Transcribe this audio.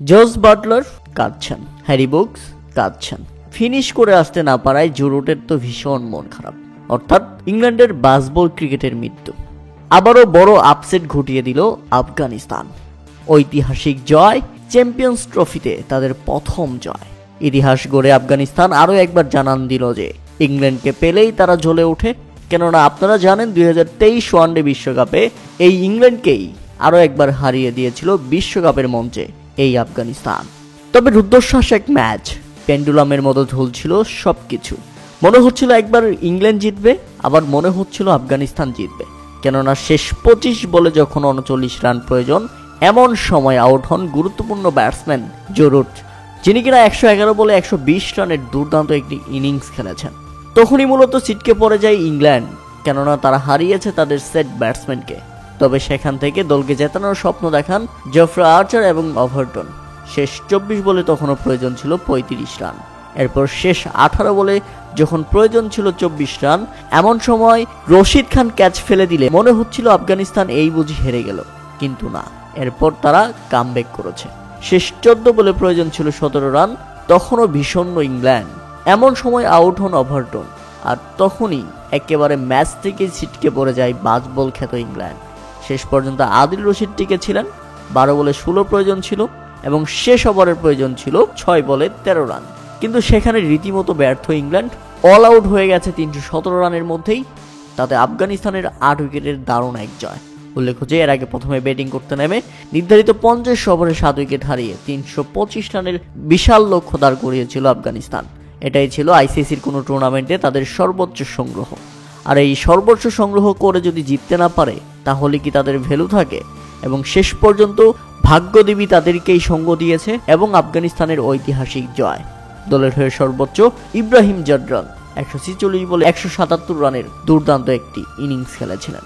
Jos Buttler কাঁদছেন, Harry Brooks কাঁদছেন। Finish করে আসতে না পারায় জো রুটের তো ভীষণ মন খারাপ। অর্থাৎ ইংল্যান্ডের বাসবল ক্রিকেটের মৃত্যু। আবারও বড় আপসেট ঘটিয়ে দিল আফগানিস্তান। ঐতিহাসিক জয়, চ্যাম্পিয়ন্স ট্রফিতে তাদের প্রথম জয়। ইতিহাস গড়ে আফগানিস্তান আরও একবার জানান দিল যে ইংল্যান্ডকে পেলেই তারা জ্বলে ওঠে। কেননা আপনারা জানেন 2023 ওয়ানডে বিশ্বকাপে এই ইংল্যান্ডকেই আরও একবার হারিয়ে দিয়েছিল বিশ্বকাপের মঞ্চে এই আফগানিস্তান। তবে রুদ্ধশ্বাস এক ম্যাচ, পেন্ডুলামের মতো ঝুলছিল সবকিছু। মনে হচ্ছিল একবার ইংল্যান্ড জিতবে, আবার মনে হচ্ছিল আফগানিস্তান জিতবে। কেননা শেষ 25 বলে যখন 39 রান প্রয়োজন, এমন সময় আউট হন গুরুত্বপূর্ণ ব্যাটসম্যান জো রুট, যিনি কিনা 111 বলে 120 রানের দুর্দান্ত একটি ইনিংস খেলেছেন। তখনই মূলত ছিটকে পড়ে যায় ইংল্যান্ড, কেননা তারা হারিয়েছে তাদের সেট ব্যাটসম্যানকে। তবে সেখান থেকে দলকে জেতানোর স্বপ্ন দেখান জেফ্রে আর্চার এবং ওভারটন। শেষ 24 বলে তখনও প্রয়োজন ছিল 35 রান। এরপর শেষ 18 বলে যখন প্রয়োজন ছিল 24 রান, এমন সময় রশিদ খান ক্যাচ ফেলে দিলে মনে হচ্ছিল আফগানিস্তান এই বুঝি হেরে গেল, কিন্তু না, এরপর তারা কামব্যাক করেছে। শেষ 14 বলে প্রয়োজন ছিল 17 রান, তখনও বিষণ্ণ ইংল্যান্ড। এমন সময় আউট হন ওভারটন, আর তখনই একেবারে ম্যাচ থেকে ছিটকে পড়ে যায় বাজবল খ্যাত ইংল্যান্ড। শেষ পর্যন্ত আদিল রশিদ টিকে ছিলেন। 12 বলে 16 প্রয়োজন ছিল এবং শেষ ওভারের প্রয়োজন ছিল 6 বলে 13 রান। কিন্তু সেখানে রীতিমতো ব্যর্থ ইংল্যান্ড, অল আউট হয়ে গেছে 317 রানের মধ্যেই। তাতে আফগানিস্তানের 8 উইকেটের দারুণ এক জয়। উল্লেখ্য যে এর আগে প্রথমে ব্যাটিং করতে নেমে নির্ধারিত 50 ওভারে 7 উইকেট হারিয়ে 325 রানের বিশাল লক্ষ্য দাঁড় করিয়েছিল আফগানিস্তান। এটাই ছিল আইসিসির কোনো টুর্নামেন্টে তাদের সর্বোচ্চ সংগ্রহ। আর এই সর্বোচ্চ সংগ্রহ করে যদি জিততে না পারে, তাহলে কি তাদের ভ্যালু থাকে? এবং শেষ পর্যন্ত ভাগ্যদেবী তাদেরকেই সঙ্গ দিয়েছে এবং আফগানিস্তানের ঐতিহাসিক জয়। দলের হয়ে সর্বোচ্চ ইব্রাহিম জাডরান 146 বলে 177 রানের দুর্দান্ত একটি ইনিংস খেলেছিলেন।